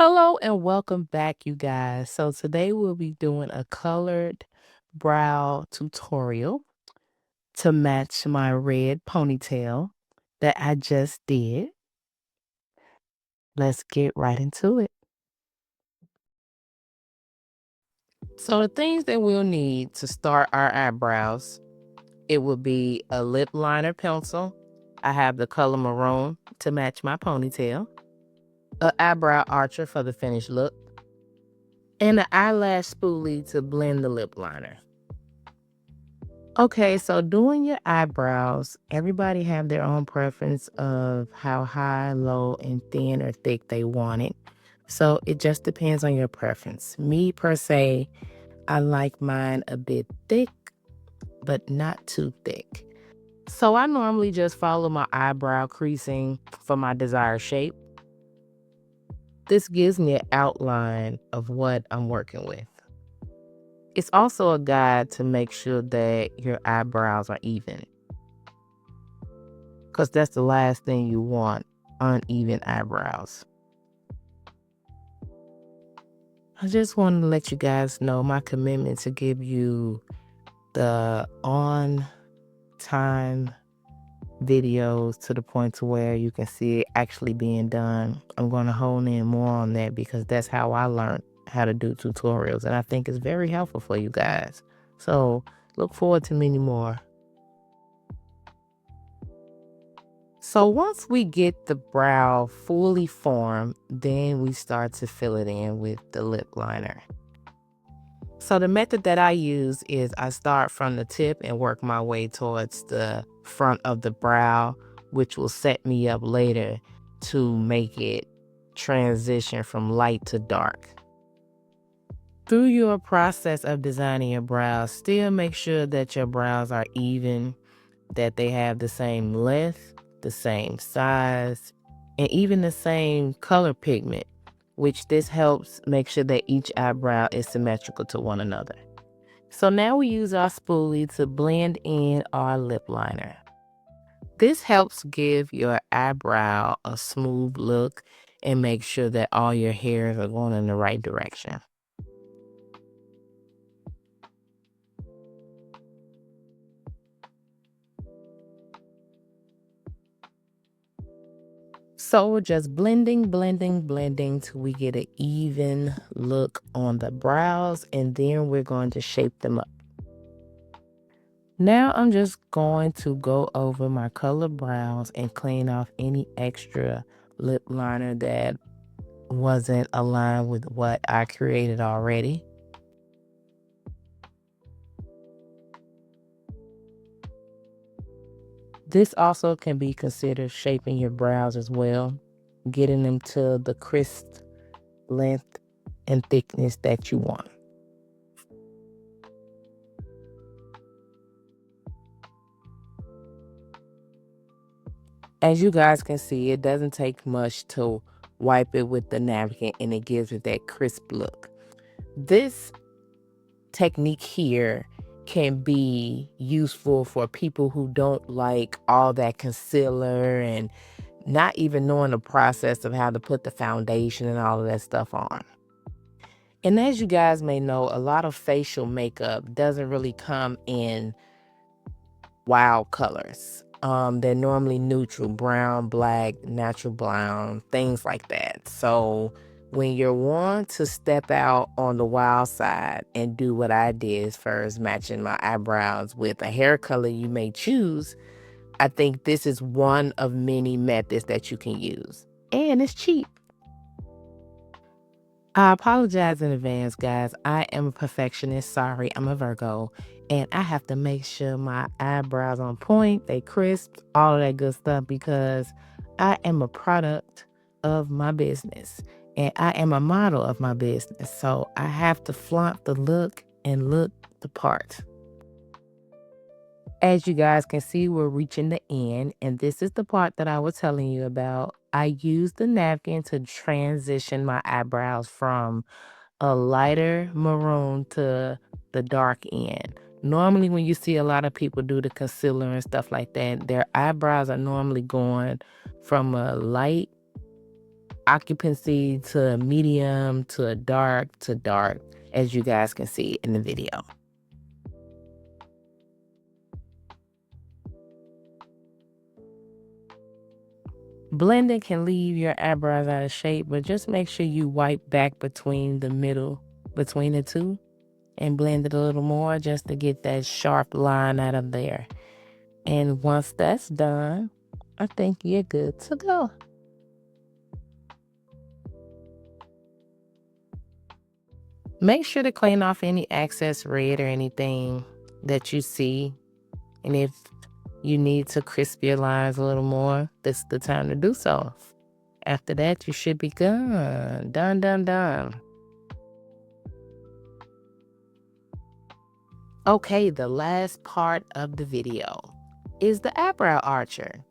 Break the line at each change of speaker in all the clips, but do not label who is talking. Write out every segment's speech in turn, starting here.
Hello and welcome back, you guys. So today we'll be doing a colored brow tutorial to match my red ponytail that I just did. Let's get right into it. So the things that we'll need to start our eyebrows, it will be a lip liner pencil. I have the color maroon to match my ponytail, an eyebrow archer for the finished look, and an eyelash spoolie to blend the lip liner. Okay, so doing your eyebrows, everybody have their own preference of how high, low, and thin or thick they want it. So it just depends on your preference. Me per se, I like mine a bit thick, but not too thick. So I normally just follow my eyebrow creasing for my desired shape. This gives me an outline of what I'm working with. It's also a guide to make sure that your eyebrows are even, because that's the last thing you want, uneven eyebrows. I just want to let you guys know my commitment to give you the on time videos to the point to where you can see it actually being done. I'm going to hone in more on that because that's how I learned how to do tutorials, and I think it's very helpful for you guys. So look forward to many more. So once we get the brow fully formed, then we start to fill it in with the lip liner. So the method that I use is I start from the tip and work my way towards the front of the brow, which will set me up later to make it transition from light to dark. Through your process of designing your brows, still make sure that your brows are even, that they have the same length, the same size, and even the same color pigment, which this helps make sure that each eyebrow is symmetrical to one another. So now we use our spoolie to blend in our lip liner. This helps give your eyebrow a smooth look and make sure that all your hairs are going in the right direction. So we're just blending till we get an even look on the brows, and then we're going to shape them up. Now I'm just going to go over my color brows and clean off any extra lip liner that wasn't aligned with what I created already. This also can be considered shaping your brows as well, getting them to the crisp length and thickness that you want. As you guys can see, it doesn't take much to wipe it with the napkin and it gives it that crisp look. This technique here can be useful for people who don't like all that concealer and not even knowing the process of how to put the foundation and all of that stuff on. And as you guys may know, a lot of facial makeup doesn't really come in wild colors. They're normally neutral, brown, black, natural brown, things like that. So when you're wanting to step out on the wild side and do what I did first, matching my eyebrows with a hair color you may choose, I think this is one of many methods that you can use. And it's cheap. I apologize in advance, guys. I am a perfectionist. Sorry, I'm a Virgo. And I have to make sure my eyebrows on point, they crisp, all of that good stuff, because I am a product of my business. And I am a model of my business. So I have to flaunt the look and look the part. As you guys can see, we're reaching the end, and this is the part that I was telling you about. I used the napkin to transition my eyebrows from a lighter maroon to the dark end. Normally, when you see a lot of people do the concealer and stuff like that, their eyebrows are normally going from a light occupancy to a medium to a dark to dark, as you guys can see in the video. Blending can leave your eyebrows out of shape, but just make sure you wipe back between the middle, between the two, and blend it a little more just to get that sharp line out of there. And once that's done, I think you're good to go. Make sure to clean off any excess red or anything that you see. And if you need to crisp your lines a little more, this is the time to do so. After that, you should be good. Done, done, done. Okay, the last part of the video is the eyebrow archer.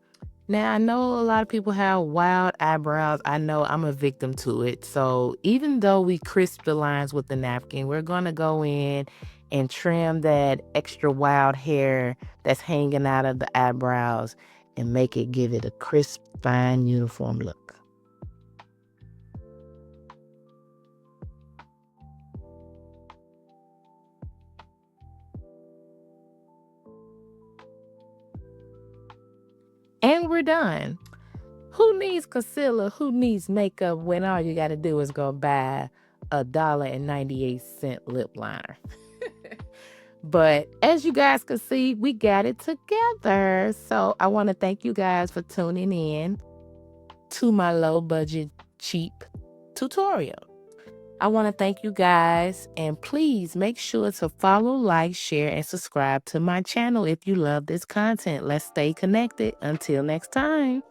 Now, I know a lot of people have wild eyebrows. I know I'm a victim to it. So even though we crisp the lines with the napkin, we're going to go in and trim that extra wild hair that's hanging out of the eyebrows and give it a crisp, fine, uniform look. And we're done. Who needs concealer? Who needs makeup when all you got to do is go buy $1.98 lip liner? But as you guys can see, we got it together. So I want to thank you guys for tuning in to my low budget, cheap tutorial. I want to thank you guys, and please make sure to follow, like, share, and subscribe to my channel if you love this content. Let's stay connected. Until next time.